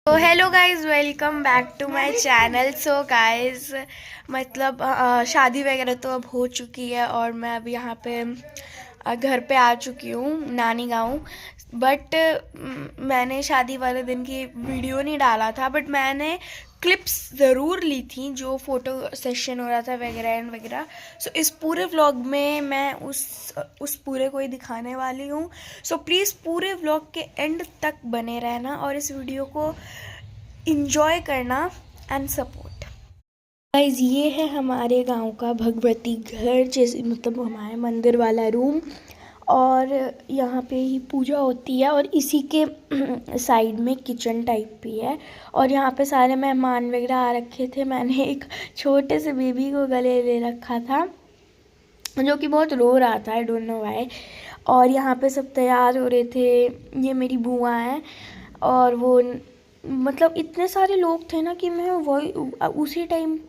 तो hello guys, welcome back to my channel. So guys, मतलब शादी वगैरह तो अब हो चुकी है और मैं अब यहाँ पे घर पे आ चुकी हूँ नानी गाँव। बट मैंने शादी वाले दिन की वीडियो नहीं डाला था, बट मैंने क्लिप्स ज़रूर ली थी जो फ़ोटो सेशन हो रहा था वगैरह एंड वगैरह। सो इस पूरे व्लॉग में मैं उस पूरे को ही दिखाने वाली हूँ। सो प्लीज़ पूरे व्लॉग के एंड तक बने रहना और इस वीडियो को इंजॉय करना एंड सपोर्ट। गाइस, ये है हमारे गांव का भगवती घर, जैसे मतलब हमारे मंदिर वाला रूम। और यहाँ पे ही पूजा होती है और इसी के साइड में किचन टाइप भी है। और यहाँ पे सारे मेहमान वगैरह आ रखे थे। मैंने एक छोटे से बेबी को गले ले रखा था जो कि बहुत रो रहा था, आई डोंट नो व्हाई। और यहाँ पे सब तैयार हो रहे थे। ये मेरी बुआ है और वो मतलब इतने सारे लोग थे ना कि मैं वही उसी टाइम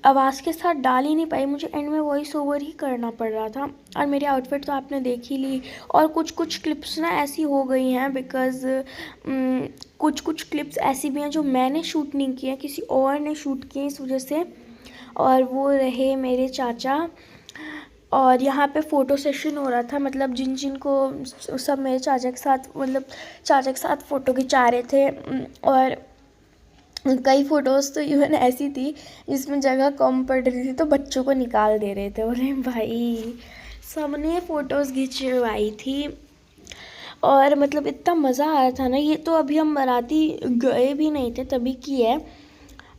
आवाज़ के साथ डाल ही नहीं पाई। मुझे एंड में वॉइस ओवर ही करना पड़ रहा था। और मेरी आउटफिट तो आपने देख ही ली। और कुछ कुछ क्लिप्स ना ऐसी हो गई हैं बिकॉज़ कुछ कुछ क्लिप्स ऐसी भी हैं जो मैंने शूट नहीं किया, किसी और ने शूट किए इस वजह से। और वो रहे मेरे चाचा। और यहाँ पे फ़ोटो सेशन हो रहा था, मतलब जिन जिन को सब मेरे चाचा के साथ, मतलब चाचा के साथ फ़ोटो खिंचा रहे थे। और कई फ़ोटोज़ तो इवन ऐसी थी जिसमें जगह कम पड़ रही थी तो बच्चों को निकाल दे रहे थे। अरे भाई, सबने फ़ोटोज़ खिंचवाई थी और मतलब इतना मज़ा आ रहा था ना। ये तो अभी हम बाराती गए भी नहीं थे तभी की है।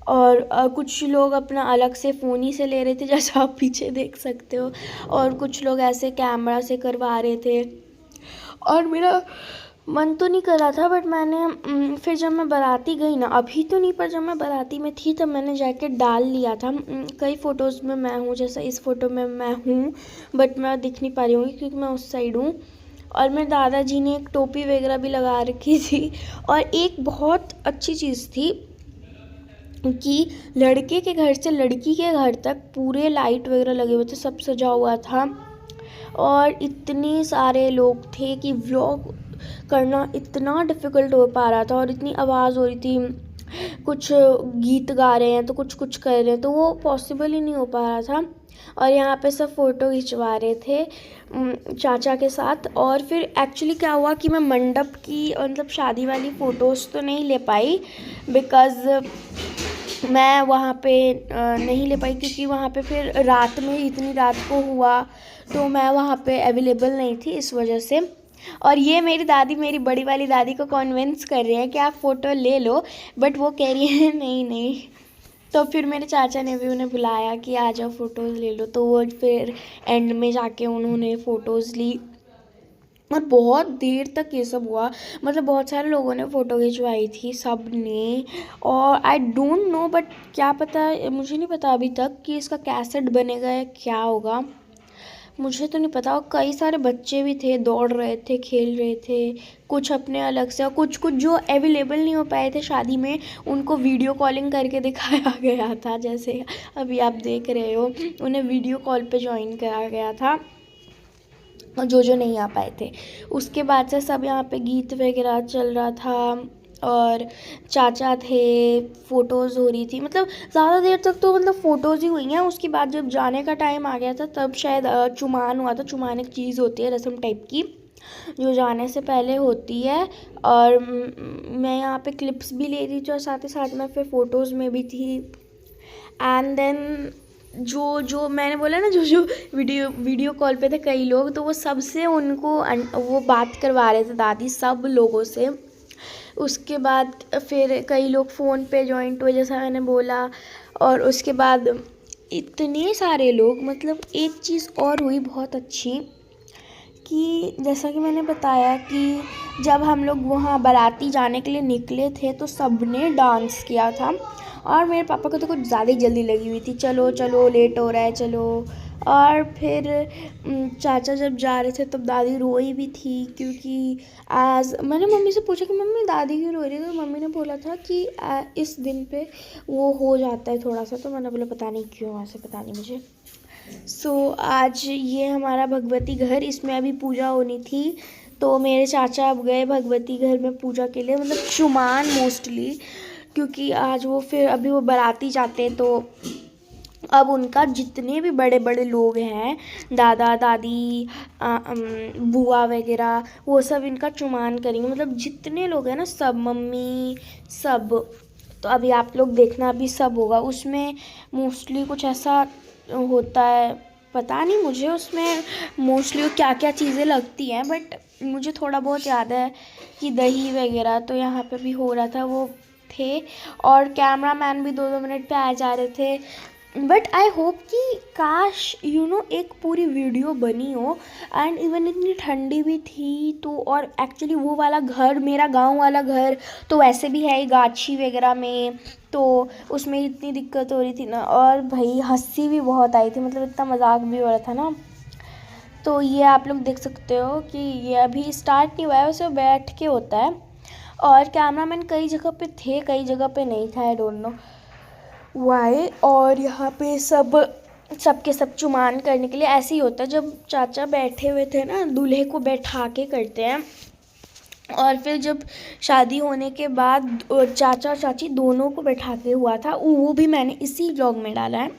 और कुछ लोग अपना अलग से फ़ोन ही से ले रहे थे, जैसा आप पीछे देख सकते हो। और कुछ लोग ऐसे कैमरा से करवा रहे थे। और मेरा मन तो नहीं कर रहा था, बट मैंने फिर जब मैं बाराती गई ना, अभी तो नहीं पर जब मैं बाराती में थी तब मैंने जैकेट डाल लिया था। कई फ़ोटोज़ में मैं हूँ, जैसा इस फ़ोटो में मैं हूँ, बट मैं दिख नहीं पा रही हूँ क्योंकि मैं उस साइड हूँ। और मेरे दादाजी ने एक टोपी वगैरह भी लगा रखी थी। और एक बहुत अच्छी चीज़ थी कि लड़के के घर से लड़की के घर तक पूरे लाइट वगैरह लगे हुए थे, सब सजा हुआ था। और इतने सारे लोग थे कि व्लॉग करना इतना डिफ़िकल्ट हो पा रहा था और इतनी आवाज़ हो रही थी। कुछ गीत गा रहे हैं तो कुछ कुछ कर रहे हैं, तो वो पॉसिबल ही नहीं हो पा रहा था। और यहाँ पे सब फ़ोटो खिंचवा रहे थे चाचा के साथ। और फिर एक्चुअली क्या हुआ कि मैं मंडप की मतलब शादी वाली फ़ोटोज़ तो नहीं ले पाई बिकॉज़ मैं वहाँ पे नहीं ले पाई, क्योंकि वहाँ पे फिर रात में इतनी रात को हुआ तो मैं वहाँ पे अवेलेबल नहीं थी इस वजह से। और ये मेरी दादी, मेरी बड़ी वाली दादी को कन्विंस कर रहे हैं कि आप फ़ोटो ले लो, बट वो कह रही है नहीं नहीं। तो फिर मेरे चाचा ने भी उन्हें बुलाया कि आ जाओ फ़ोटोज़ ले लो, तो वो फिर एंड में जाके उन्होंने फ़ोटोज़ ली। और बहुत देर तक ये सब हुआ, मतलब बहुत सारे लोगों ने फ़ोटो खिंचवाई थी, सब ने। और आई डोंट नो, बट क्या पता, मुझे नहीं पता अभी तक कि इसका कैसेट बनेगा या क्या होगा, मुझे तो नहीं पता। और कई सारे बच्चे भी थे, दौड़ रहे थे, खेल रहे थे, कुछ अपने अलग से। और कुछ कुछ जो अवेलेबल नहीं हो पाए थे शादी में, उनको वीडियो कॉलिंग करके दिखाया गया था, जैसे अभी आप देख रहे हो, उन्हें वीडियो कॉल पे ज्वाइन करा गया था जो नहीं आ पाए थे। उसके बाद से सब यहाँ पे गीत वगैरह चल रहा था और चाचा थे, फ़ोटोज़ हो रही थी। मतलब ज़्यादा देर तक तो मतलब फ़ोटोज़ ही हुई हैं। उसके बाद जब जाने का टाइम आ गया था तब शायद चुमान हुआ था। चुमान एक चीज़ होती है रस्म टाइप की जो जाने से पहले होती है। और मैं यहाँ पे क्लिप्स भी ले रही थी और साथ ही साथ मैं फिर फ़ोटोज़ में भी थी। एंड देन जो जो मैंने बोला ना, जो जो वीडियो कॉल पे थे कई लोग, तो वो सबसे उनको वो बात करवा रहे थे दादी सब लोगों से। उसके बाद फिर कई लोग फ़ोन पे जॉइंट हुए, जैसा मैंने बोला। और उसके बाद इतने सारे लोग, मतलब एक चीज़ और हुई बहुत अच्छी कि जैसा कि मैंने बताया कि जब हम लोग वहाँ बाराती जाने के लिए निकले थे तो सबने डांस किया था। और मेरे पापा को तो कुछ ज़्यादा ही जल्दी लगी हुई थी, चलो चलो लेट हो रहा है चलो। और फिर चाचा जब जा रहे थे तब दादी रोई भी थी, क्योंकि आज मैंने मम्मी से पूछा कि मम्मी दादी क्यों रो रही है, तो मम्मी ने बोला था कि इस दिन पे वो हो जाता है थोड़ा सा। तो मैंने बोला पता नहीं क्यों, ऐसे पता नहीं मुझे। सो आज ये हमारा भगवती घर, इसमें अभी पूजा होनी थी तो मेरे चाचा अब गए भगवती घर में पूजा के लिए, मतलब चुमान मोस्टली, क्योंकि आज वो फिर अभी वो बाराती जाते हैं, तो अब उनका जितने भी बड़े बड़े लोग हैं, दादा दादी बुआ वगैरह, वो सब इनका चुमान करेंगे, मतलब जितने लोग हैं ना सब, मम्मी सब। तो अभी आप लोग देखना, अभी सब होगा उसमें। मोस्टली कुछ ऐसा होता है, पता नहीं मुझे उसमें मोस्टली क्या क्या चीज़ें लगती हैं, बट मुझे थोड़ा बहुत याद है कि दही वगैरह। तो यहाँ पे भी हो रहा था, वो थे, और कैमरा मैन भी 2-2 मिनट पे आ जा रहे थे। बट आई होप कि काश एक पूरी वीडियो बनी हो, एंड इवन इतनी ठंडी भी थी तो। और एक्चुअली वो वाला घर, मेरा गांव वाला घर तो वैसे भी है गाछी वगैरह में, तो उसमें इतनी दिक्कत हो रही थी ना, और भाई हंसी भी बहुत आई थी, मतलब इतना मजाक भी हो रहा था ना। तो ये आप लोग देख सकते हो कि ये अभी स्टार्ट नहीं हुआ है, वैसे बैठ के होता है। और कैमरामैन कई जगह पे थे, कई जगह पे नहीं था, आई डोंट नो वाई। और यहाँ पे सबके सब चुमान करने के लिए ऐसे ही होता है, जब चाचा बैठे हुए थे ना, दूल्हे को बैठा के करते हैं। और फिर जब शादी होने के बाद चाचा और चाची दोनों को बैठा के हुआ था, वो भी मैंने इसी व्लॉग में डाला है,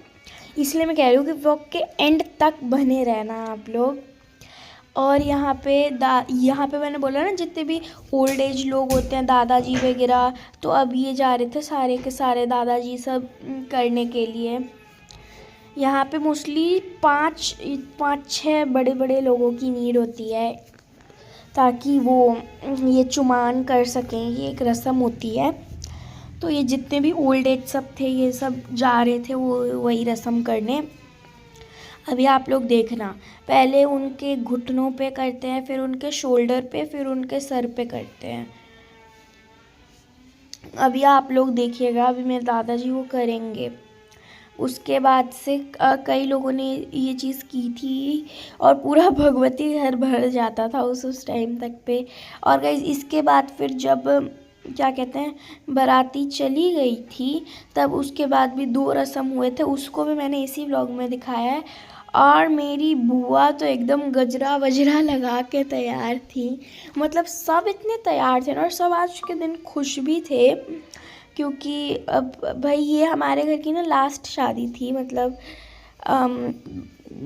इसलिए मैं कह रही हूँ कि व्लॉग के एंड तक बने रहना आप लोग। और यहाँ पे मैंने बोला ना, जितने भी ओल्ड एज लोग होते हैं, दादाजी वगैरह, तो अब ये जा रहे थे सारे के सारे दादाजी सब करने के लिए। यहाँ पे मोस्टली 5-6 बड़े बड़े लोगों की नीड होती है, ताकि वो ये चुमान कर सकें, ये एक रस्म होती है। तो ये जितने भी ओल्ड एज सब थे, ये सब जा रहे थे वो वही रस्म करने। अभी आप लोग देखना, पहले उनके घुटनों पे करते हैं, फिर उनके शोल्डर पे, फिर उनके सर पे करते हैं। अभी आप लोग देखिएगा, अभी मेरे दादाजी वो करेंगे। उसके बाद से कई लोगों ने ये चीज़ की थी, और पूरा भगवती घर भर जाता था उस टाइम तक पे। और गाइस इसके बाद फिर जब क्या कहते हैं, बाराती चली गई थी, तब उसके बाद भी 2 रस्म हुए थे, उसको भी मैंने इसी व्लॉग में दिखाया है। और मेरी बुआ तो एकदम गजरा वजरा लगा के तैयार थी, मतलब सब इतने तैयार थे ना, और सब आज के दिन खुश भी थे, क्योंकि अब भाई ये हमारे घर की ना लास्ट शादी थी, मतलब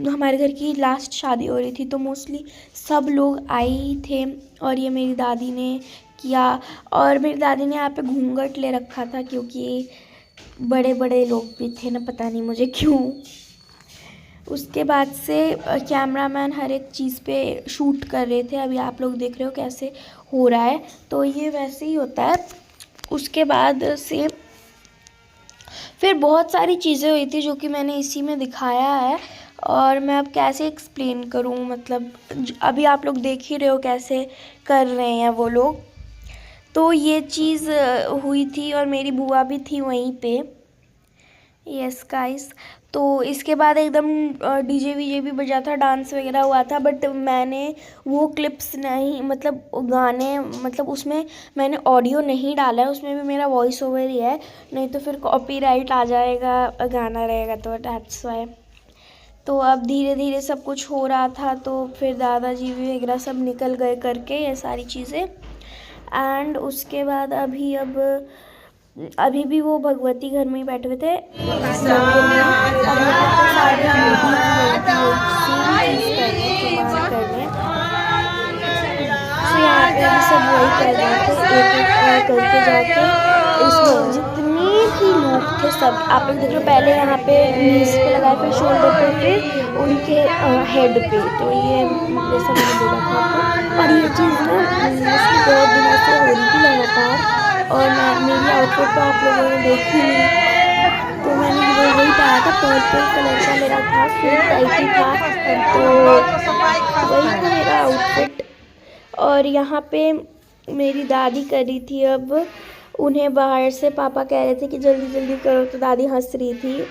हमारे घर की लास्ट शादी हो रही थी, तो मोस्टली सब लोग आए ही थे। और ये मेरी दादी ने किया, और मेरी दादी ने यहाँ पे घूंघट ले रखा था, क्योंकि बड़े बड़े लोग भी थे ना, पता नहीं मुझे क्यों। उसके बाद से कैमरामैन हर एक चीज़ पे शूट कर रहे थे, अभी आप लोग देख रहे हो कैसे हो रहा है, तो ये वैसे ही होता है। उसके बाद से फिर बहुत सारी चीज़ें हुई थी, जो कि मैंने इसी में दिखाया है, और मैं अब कैसे एक्सप्लेन करूँ, मतलब अभी आप लोग देख ही रहे हो कैसे कर रहे हैं वो लोग। तो ये चीज़ हुई थी, और मेरी बुआ भी थी वहीं पे। यस गाइस, तो इसके बाद एकदम डीजे वीजे भी बजा था, डांस वगैरह हुआ था, बट मैंने वो क्लिप्स नहीं, मतलब गाने, मतलब उसमें मैंने ऑडियो नहीं डाला है, उसमें भी मेरा वॉइस ओवर ही है, नहीं तो फिर कॉपीराइट आ जाएगा, गाना रहेगा, तो दैट्स वाई। तो अब धीरे धीरे सब कुछ हो रहा था, तो फिर दादाजी भी वगैरह सब निकल गए करके ये सारी चीज़ें। एंड उसके बाद अभी भी वो भगवती घर में ही बैठे हुए थे, सब वही कर रहे थे, एक करके जाके इसमें जितने भी लोग थे सब, आप लोग देख लो, पहले यहाँ पे नीज पे लगाए, फिर शोल्डर पे, फिर उनके हेड पे। तो ये सब मैंने बोला था आपको। और ये चीज़ ना मोस्टली बहुत दिनों से हो रही थी लगातार, और मेरी आउटफिट तो आप लोगों ने देखी नहीं, तो मैंने वही पाया था, पर्पल कलर का मेरा था, सूट टाइप ही था, तो वही था मेरा आउटफिट। और यहाँ पे मेरी दादी कर रही थी, अब उन्हें बाहर से पापा कह रहे थे कि जल्दी जल्दी करो, तो दादी हंस रही थी।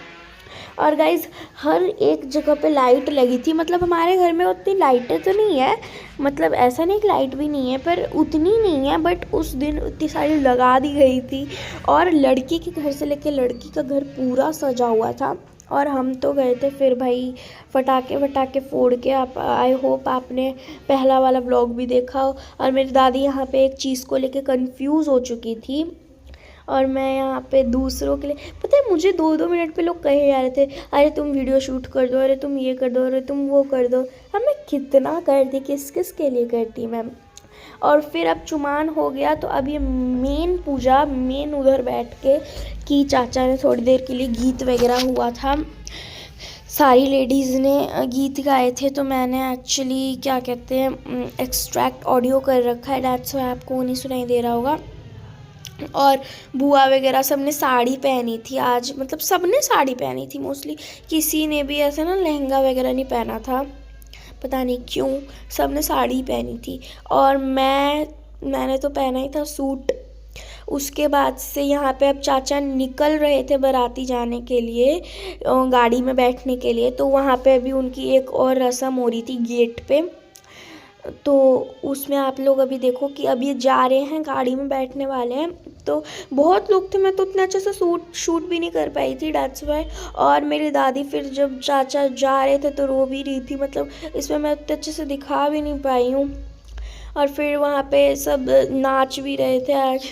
और गाइज़ हर एक जगह पे लाइट लगी थी, मतलब हमारे घर में उतनी लाइटें तो नहीं है, मतलब ऐसा नहीं कि लाइट भी नहीं है, पर उतनी नहीं है, बट उस दिन उतनी सारी लगा दी गई थी। और लड़की के घर से लेकर लड़की का घर पूरा सजा हुआ था, और हम तो गए थे फिर भाई फटाके वटाके फोड़ के। आप आई होप आपने पहला वाला व्लॉग भी देखा हो। और मेरी दादी यहाँ पे एक चीज़ को लेके कंफ्यूज हो चुकी थी और मैं यहाँ पे दूसरों के लिए, पता है मुझे 2-2 मिनट पे लोग कहे जा रहे थे अरे तुम वीडियो शूट कर दो, अरे तुम ये कर दो, अरे तुम वो कर दो। अब मैं कितना करती, किस किस के लिए करती मैम। और फिर अब चुमान हो गया तो अब ये मेन पूजा, मेन उधर बैठ के कि चाचा ने थोड़ी देर के लिए गीत वगैरह हुआ था, सारी लेडीज़ ने गीत गाए थे। तो मैंने एक्चुअली क्या कहते हैं एक्सट्रैक्ट ऑडियो कर रखा है, डैट्स व्हाई आपको नहीं सुनाई दे रहा होगा। और बुआ वगैरह सब ने साड़ी पहनी थी आज, मतलब सब ने साड़ी पहनी थी मोस्टली, किसी ने भी ऐसे ना लहंगा वगैरह नहीं पहना था, पता नहीं क्यों, सब ने साड़ी पहनी थी। और मैंने तो पहना ही था सूट। उसके बाद से यहाँ पे अब चाचा निकल रहे थे बाराती जाने के लिए, गाड़ी में बैठने के लिए। तो वहाँ पे अभी उनकी एक और रस्म हो रही थी गेट पे, तो उसमें आप लोग अभी देखो कि अब ये जा रहे हैं, गाड़ी में बैठने वाले हैं। तो बहुत लोग थे, मैं तो उतना अच्छे से शूट भी नहीं कर पाई थी, डैट्स वाई। और मेरी दादी फिर जब चाचा जा रहे थे तो रो भी रही थी, मतलब इसमें मैं उतने अच्छे से दिखा भी नहीं पाई हूँ। और फिर वहाँ पे सब नाच भी रहे थे आज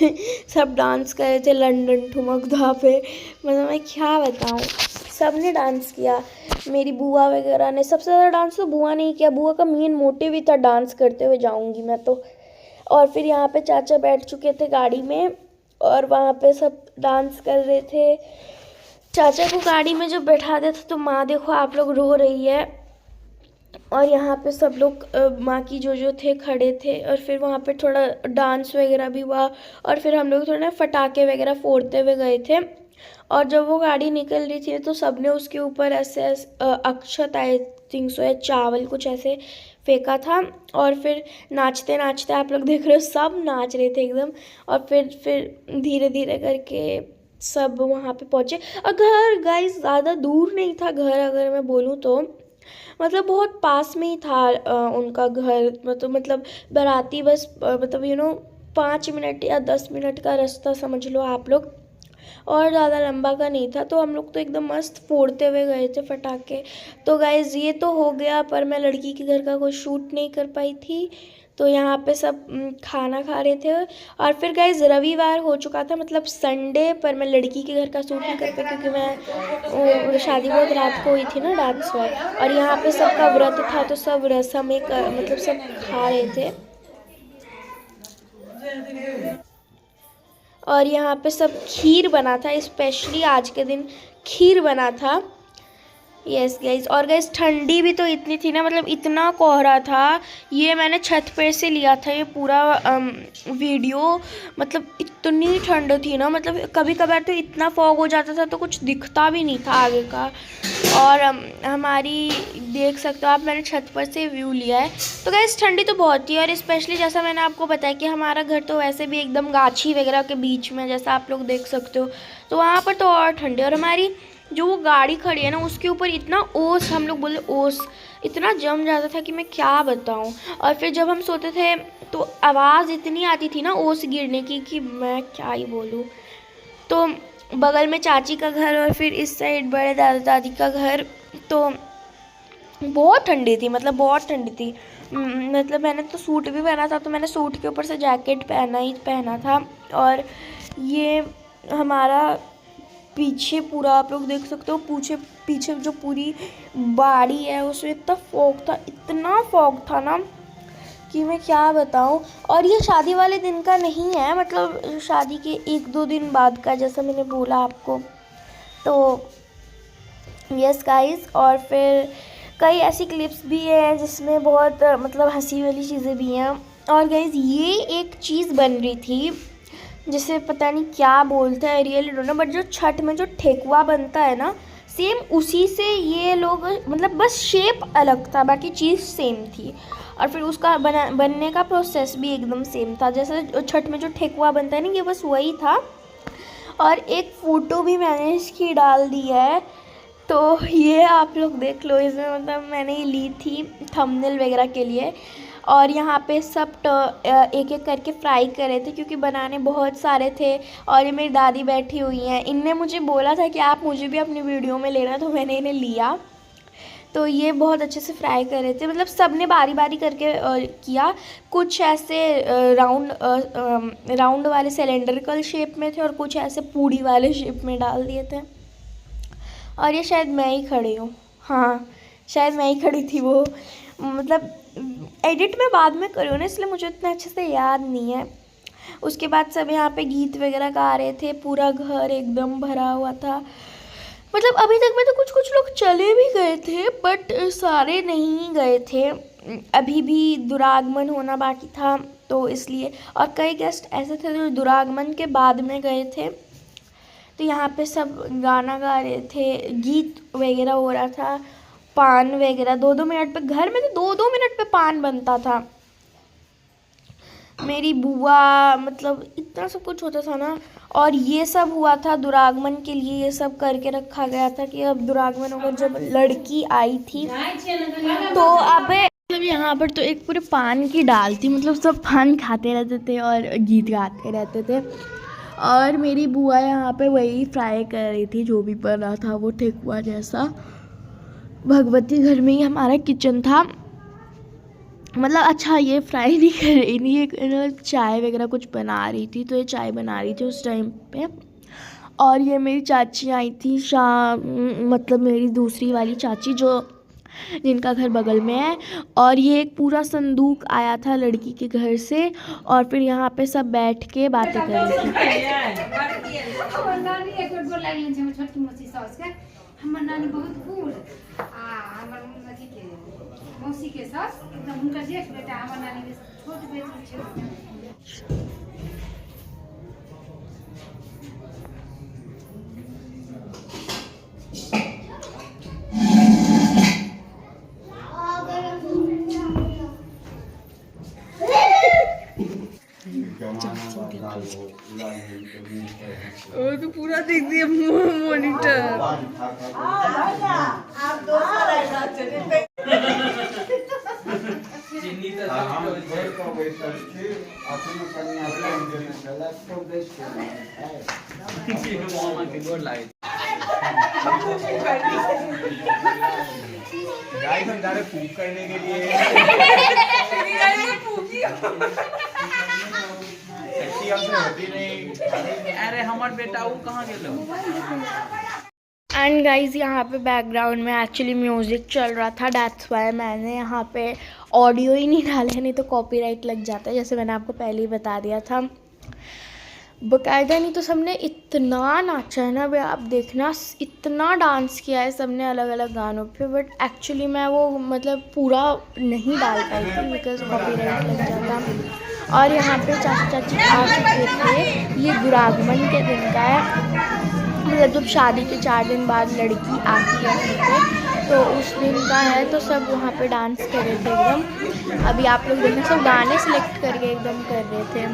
सब डांस कर रहे थे लंदन ठुमकदा पे, मतलब मैं क्या बताऊँ, सब ने डांस किया। मेरी बुआ वगैरह ने, सबसे ज़्यादा डांस तो बुआ ने ही किया, बुआ का मेन मोटिव ही था डांस करते हुए जाऊंगी मैं तो। और फिर यहाँ पे चाचा बैठ चुके थे गाड़ी में और वहाँ पे सब डांस कर रहे थे। चाचा को गाड़ी में जब बैठा दिया था तो माँ देखो आप लोग रो रही है, और यहाँ पे सब लोग माँ की जो थे खड़े थे। और फिर वहाँ पे थोड़ा डांस वगैरह भी हुआ और फिर हम लोग थोड़ा फटाके वगैरह फोड़ते हुए गए थे। और जब वो गाड़ी निकल रही थी तो सबने उसके ऊपर ऐसे अक्षत, आई थिंक सो है, चावल कुछ ऐसे फेंका था। और फिर नाचते नाचते आप लोग देख रहे हो सब नाच रहे थे एकदम। और फिर धीरे धीरे करके सब वहाँ पे पहुँचे। और घर गाइस ज़्यादा दूर नहीं था घर, अगर मैं बोलूँ तो मतलब बहुत पास में ही था उनका घर। मतलब बाराती बस मतलब 5 मिनट या 10 मिनट का रास्ता समझ लो आप लोग, और ज़्यादा लंबा का नहीं था। तो हम लोग तो एकदम मस्त फोड़ते हुए गए थे फटाके। तो गाइज़ ये तो हो गया, पर मैं लड़की के घर का कोई शूट नहीं कर पाई थी। तो यहाँ पे सब खाना खा रहे थे। और फिर गाइज़ रविवार हो चुका था, मतलब संडे, पर मैं लड़की के घर का शूट नहीं कर पाई क्योंकि मैं शादी बहुत रात को हुई थी ना, डांस हुआ। और यहाँ पे सबका व्रत था तो सब रसम एक मतलब सब खा रहे थे। और यहाँ पे सब खीर बना था, स्पेशली आज के दिन खीर बना था। Yes guys. और गाइज ठंडी भी तो इतनी थी ना, मतलब इतना कोहरा था। ये मैंने छत पे से लिया था ये पूरा वीडियो, मतलब इतनी ठंड थी ना, मतलब कभी कभार तो इतना फॉग हो जाता था तो कुछ दिखता भी नहीं था आगे का। और हमारी देख सकते हो आप, मैंने छत पर से व्यू लिया है। तो गाइस ठंडी तो बहुत थी, और स्पेशली जैसा मैंने आपको बताया कि हमारा घर तो वैसे भी एकदम गाछी वगैरह के बीच में, जैसा आप लोग देख सकते हो, तो वहाँ पर तो और ठंडी। और हमारी जो वो गाड़ी खड़ी है ना उसके ऊपर इतना ओस, हम लोग बोले ओस, इतना जम जाता था कि मैं क्या बताऊँ। और फिर जब हम सोते थे तो आवाज़ इतनी आती थी ना ओस गिरने की कि मैं क्या ही बोलूँ। तो बगल में चाची का घर और फिर इस साइड बड़े दादा दादी का घर, तो बहुत ठंडी थी, मतलब बहुत ठंडी थी। मतलब मैंने तो सूट भी पहना था, तो मैंने सूट के ऊपर से जैकेट पहना था। और ये हमारा पीछे पूरा आप लोग देख सकते हो, पीछे जो पूरी बाड़ी है उसमें इतना फॉग था ना कि मैं क्या बताऊं। और ये शादी वाले दिन का नहीं है, मतलब शादी के 1-2 दिन बाद का, जैसा मैंने बोला आपको। तो यस गाइस। और फिर कई ऐसी क्लिप्स भी हैं जिसमें बहुत मतलब हंसी वाली चीज़ें भी हैं। और गाइस ये एक चीज़ बन रही थी जिसे पता नहीं क्या बोलते हैं, रियली डोंट नो, बट जो छठ में जो ठेकुआ बनता है ना, सेम उसी से ये लोग, मतलब बस शेप अलग था, बाकी चीज़ सेम थी। और फिर उसका बनने का प्रोसेस भी एकदम सेम था, जैसे छठ में जो ठेकुआ बनता है ना, ये बस वही था। और एक फ़ोटो भी मैंने इसकी डाल दी है, तो ये आप लोग देख लो, इसमें मतलब मैंने ये ली थी थंबनेल वगैरह के लिए। और यहाँ पे सब एक एक करके फ्राई कर रहे थे क्योंकि बनाने बहुत सारे थे। और ये मेरी दादी बैठी हुई हैं, इनने मुझे बोला था कि आप मुझे भी अपनी वीडियो में लेना, तो मैंने इन्हें लिया। तो ये बहुत अच्छे से फ्राई कर रहे थे, मतलब सब ने बारी बारी करके किया। कुछ ऐसे राउंड वाले सिलेंड्रिकल शेप में थे और कुछ ऐसे पूड़ी वाले शेप में डाल दिए थे। और ये शायद मैं ही खड़ी हूँ, हाँ शायद मैं ही खड़ी थी वो, मतलब एडिट में बाद में करी हूँ ना, इसलिए मुझे इतना अच्छे से याद नहीं है। उसके बाद सब यहाँ पे गीत वगैरह गा रहे थे, पूरा घर एकदम भरा हुआ था। मतलब अभी तक में तो कुछ कुछ लोग चले भी गए थे बट सारे नहीं गए थे, अभी भी दुरागमन होना बाकी था तो इसलिए। और कई गेस्ट ऐसे थे जो दुरागमन के बाद में गए थे। तो यहाँ पे सब गाना गा रहे थे, गीत वगैरह हो रहा था, पान वगैरह 2-2 मिनट पे, घर में तो 2-2 मिनट पे पान बनता था। मेरी बुआ, मतलब इतना सब कुछ होता था ना। और ये सब हुआ था दुरागमन के लिए, ये सब करके रखा गया था कि अब दुरागमन होगा। जब लड़की आई थी तो अब मतलब यहाँ पर तो एक पूरे पान की डाल थी, मतलब सब पान खाते रहते थे और गीत गाते रहते थे। और मेरी बुआ यहाँ पे वही फ्राई कर रही थी, जो भी बना था वो ठेकुआ जैसा। भगवती घर में ही हमारा किचन था, मतलब अच्छा ये फ्राई नहीं कर रही थी, ये चाय वगैरह कुछ बना रही थी, तो ये चाय बना रही थी उस टाइम पे। और ये मेरी चाची आई थी शाम, मतलब मेरी दूसरी वाली चाची जो जिनका घर बगल में है। और ये एक पूरा संदूक आया था लड़की के घर से, और फिर यहाँ पे सब बैठ के बातें कर रहे थे। हमर नानी बहुत बूढ़ आ हमर अथी के मौसी के सास एकदम हुनकर जेठ बेटा, हमर नानी के छोट बेटी छै। वो तो पूरा देख दिया मॉनिटर। गाइस हम जा रहे फूक करने के लिए। अरे हमार बेटा वो कहाँ गेलो। एंड गाइज यहाँ पे बैकग्राउंड में एक्चुअली म्यूज़िक चल रहा था, दैट्स वाई मैंने यहाँ पे ऑडियो ही नहीं डाले, नहीं तो कॉपीराइट लग जाता है, जैसे मैंने आपको पहले ही बता दिया था बकायदा। नहीं तो सबने इतना नाचा है ना भाई, आप देखना इतना डांस किया है सबने अलग अलग गानों पे, बट एक्चुअली मैं वो मतलब पूरा नहीं डाल पाई थी बिकॉज कॉपीराइट लग जाता। और यहाँ पे चाचा चाची आ चुके थे, ये दुरागमन के दिन का है, मतलब जब शादी के 4 दिन बाद लड़की आती है घर पे, तो उस दिन का है। तो सब वहाँ पे डांस कर रहे थे एकदम। अभी आप लोग देखना, सब गाने सेलेक्ट करके एकदम कर रहे थे।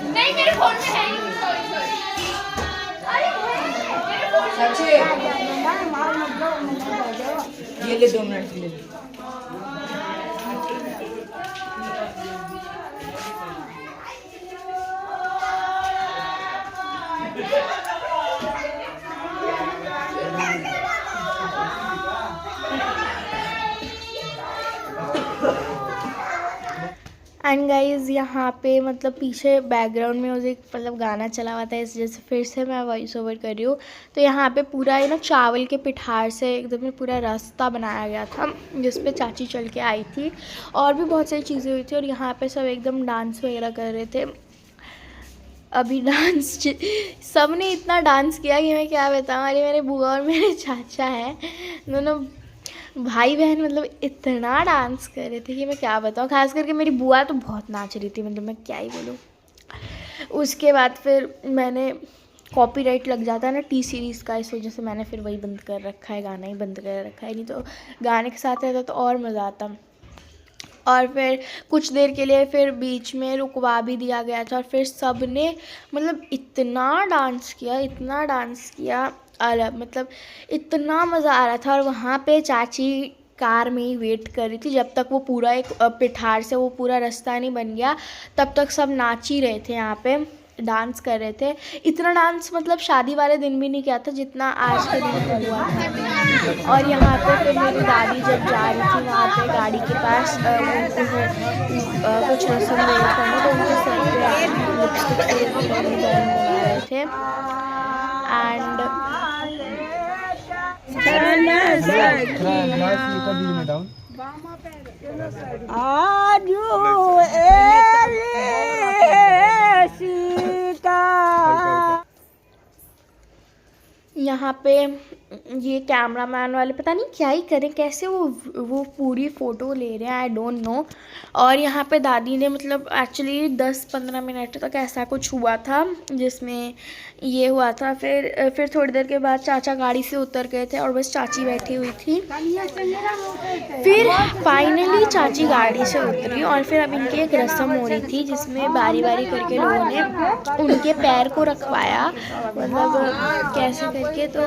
नहीं मेरे फोन में है, ये ले 2 मिनट के लिए। एंड गाइज यहाँ पे मतलब पीछे बैकग्राउंड म्यूज़िक मतलब गाना चला हुआ था, इस जैसे फिर से मैं वॉइस ओवर कर रही हूँ। तो यहाँ पे पूरा ना चावल के पिठार से एकदम पूरा रास्ता बनाया गया था जिस पे चाची चल के आई थी, और भी बहुत सारी चीज़ें हुई थी। और यहाँ पे सब एकदम डांस वगैरह कर रहे थे। अभी डांस सब ने इतना डांस किया कि मैं क्या बताऊँ। अरे मेरे बुआ और मेरे चाचा हैं, दोनों भाई बहन, मतलब इतना डांस कर रहे थे कि मैं क्या बताऊँ। खास करके मेरी बुआ तो बहुत नाच रही थी, मतलब मैं क्या ही बोलूँ। उसके बाद फिर मैंने कॉपीराइट लग जाता है ना टी सीरीज़ का, इस वजह से मैंने फिर वही बंद कर रखा है, गाना ही बंद कर रखा है, नहीं तो गाने के साथ रहता तो और मज़ा आता। और फिर कुछ देर के लिए फिर बीच में रुकवा भी दिया गया था और फिर सब ने मतलब इतना डांस किया अलग, मतलब इतना मज़ा आ रहा था। और वहाँ पे चाची कार में ही वेट कर रही थी जब तक वो पूरा एक पिठार से वो पूरा रास्ता नहीं बन गया, तब तक सब नाच ही रहे थे, यहाँ पे डांस कर रहे थे। इतना डांस मतलब शादी वाले दिन भी नहीं किया था जितना आज के दिन पे हुआ था। और यहाँ पे फिर मेरी दादी जब जा रही थी वहाँ पे गाड़ी के पास कुछ रस्म वगैरह करना, तो उनके सर पे लिपस्टिक लगा रहे थे। यहाँ पे ये कैमरामैन वाले पता नहीं क्या ही करें, कैसे वो पूरी फ़ोटो ले रहे हैं, आई डोंट नो। और यहाँ पे दादी ने मतलब एक्चुअली 10-15 मिनट तक ऐसा कुछ हुआ था जिसमें ये हुआ था। फिर थोड़ी देर के बाद चाचा गाड़ी से उतर गए थे और बस चाची बैठी हुई थी। फिर फाइनली चाची गाड़ी से उतरी और फिर अब इनकी एक रस्म हो रही थी जिसमें बारी बारी करके लोगों ने उनके पैर को रखवाया, मतलब कैसे करके, तो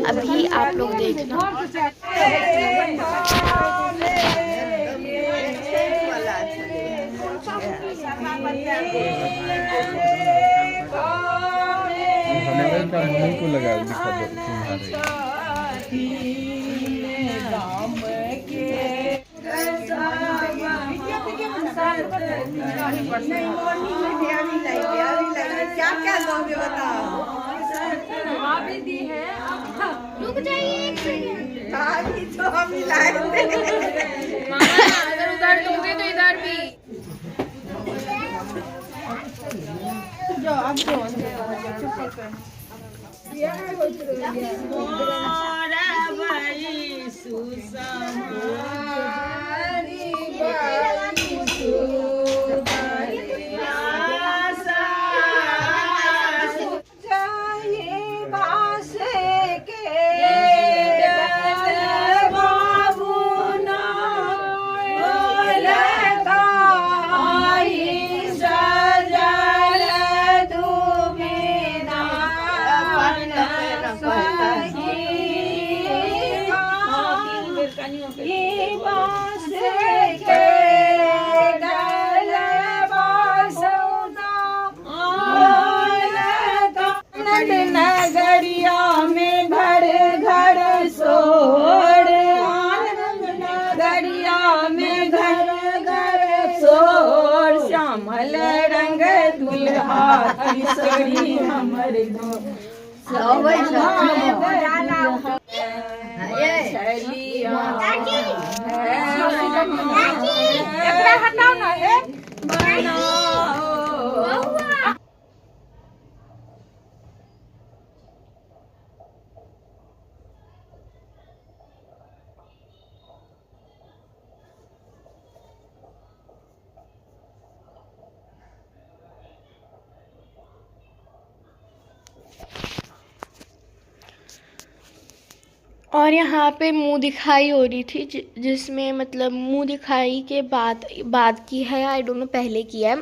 अभी आप लोग देखना। को लगा दिखा रुक जाइए एक सेकंड। अगर उधर दोगे तो इधर भी हटाओ ना और यहाँ पे मुंह दिखाई हो रही थी जिसमें मतलब मुंह दिखाई के बाद की है, आई डोंट नो पहले की है,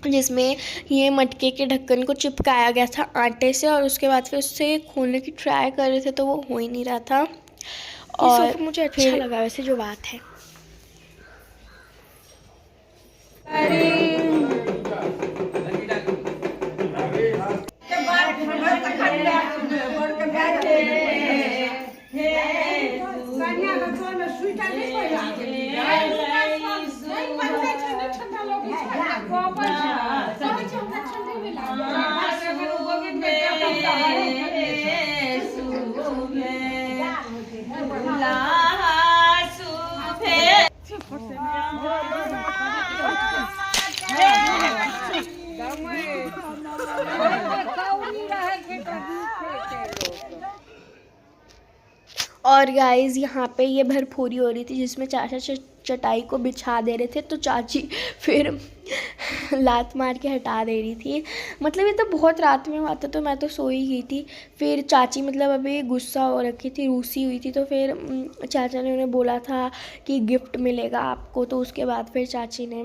जिसमें ये मटके के ढक्कन को चिपकाया गया था आटे से और उसके बाद फिर उससे खोलने की ट्राई कर रहे थे तो वो हो ही नहीं रहा था। और मुझे अच्छा लगा वैसे जो बात है। और गाइस यहाँ पे ये भरपूरी हो रही थी जिसमें चाचा चटाई को बिछा दे रहे थे, तो चाची फिर लात मार के हटा दे रही थी। मतलब ये तो बहुत रात में हुआ था, तो मैं तो सो ही गई थी। फिर चाची मतलब अभी गुस्सा हो रखी थी, रूसी हुई थी, तो फिर चाचा ने उन्हें बोला था कि गिफ्ट मिलेगा आपको, तो उसके बाद फिर चाची ने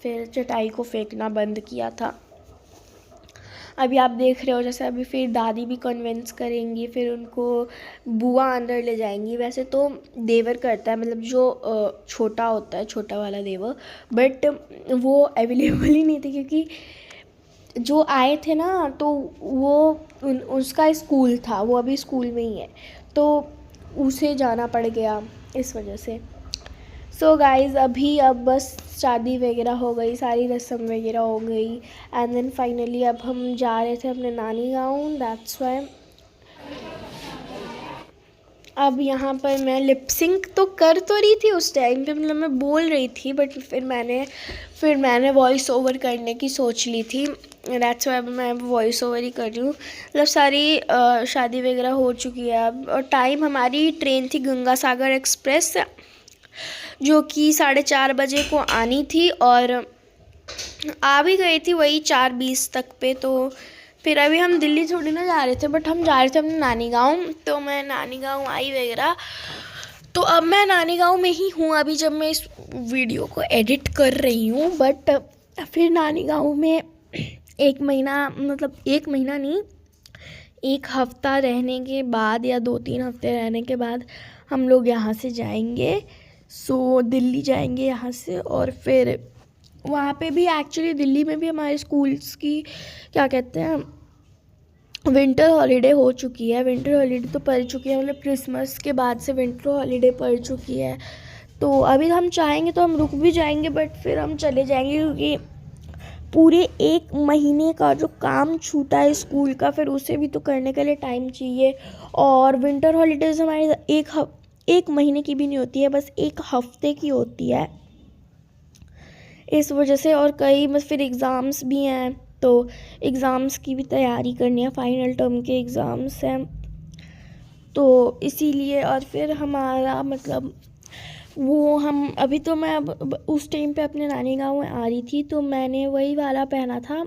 फिर चटाई को फेंकना बंद किया था। अभी आप देख रहे हो जैसे अभी फिर दादी भी कन्विंस करेंगी, फिर उनको बुआ अंदर ले जाएंगी। वैसे तो देवर करता है, मतलब जो छोटा होता है, छोटा वाला देवर, बट वो अवेलेबल ही नहीं थे क्योंकि जो आए थे ना तो वो उसका स्कूल था, वो अभी स्कूल में ही है, तो उसे जाना पड़ गया इस वजह से। सो गाइज़ अभी अब बस शादी वगैरह हो गई, सारी रस्म वगैरह हो गई, एंड देन फाइनली अब हम जा रहे थे अपने नानी गाँव। दैट्स वाई अब यहाँ पर मैं लिपसिंक तो कर तो रही थी उस टाइम पे, मतलब मैं बोल रही थी, बट फिर मैंने वॉइस ओवर करने की सोच ली थी। दैट्स वाई अब मैं वॉइस ओवर ही कर रही हूँ। मतलब सारी शादी वगैरह हो चुकी है अब, और टाइम हमारी ट्रेन थी गंगा सागर एक्सप्रेस, जो कि 4:30 बजे को आनी थी, और आ भी गई थी वही 4:20 तक पे। तो फिर अभी हम दिल्ली थोड़ी ना जा रहे थे, बट हम जा रहे थे अपने नानी गाँव। तो मैं नानी गाँव आई वगैरह, तो अब मैं नानी गाँव में ही हूँ अभी जब मैं इस वीडियो को एडिट कर रही हूँ। बट फिर नानी गाँव में 1 महीना, मतलब 1 महीना नहीं, 1 हफ़्ता रहने के बाद या 2-3 हफ़्ते रहने के बाद हम लोग यहाँ से जाएंगे। सो दिल्ली जाएंगे यहाँ से, और फिर वहाँ पे भी एक्चुअली दिल्ली में भी हमारे स्कूल्स की क्या कहते हैं विंटर हॉलीडे हो चुकी है। विंटर हॉलीडे तो पड़ चुकी है, मतलब क्रिसमस के बाद से विंटर हॉलीडे पड़ चुकी है। तो अभी हम चाहेंगे तो हम रुक भी जाएंगे, बट फिर हम चले जाएंगे क्योंकि पूरे 1 महीने का जो काम छूटा है स्कूल का, फिर उसे भी तो करने के लिए टाइम चाहिए। और विंटर हॉलीडेज़ हमारी 1 महीने की भी नहीं होती है, बस 1 हफ़्ते की होती है इस वजह से। और कई बस फिर एग्ज़ाम्स भी हैं, तो एग्ज़ाम्स की भी तैयारी करनी है, फाइनल टर्म के एग्ज़ाम्स हैं, तो इसीलिए। और फिर हमारा मतलब वो हम अभी तो मैं अब उस टाइम पे अपने नानी गाँव में आ रही थी, तो मैंने वही वाला पहना था।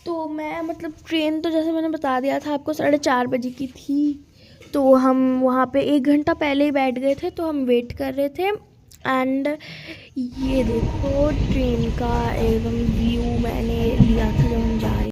तो मैं मतलब ट्रेन तो जैसे मैंने बता दिया था आपको 4:30 बजे की थी, तो हम वहाँ पे 1 घंटा पहले ही बैठ गए थे, तो हम वेट कर रहे थे। एंड ये देखो ट्रेन का एकदम व्यू मैंने लिया था जब हम जा रहे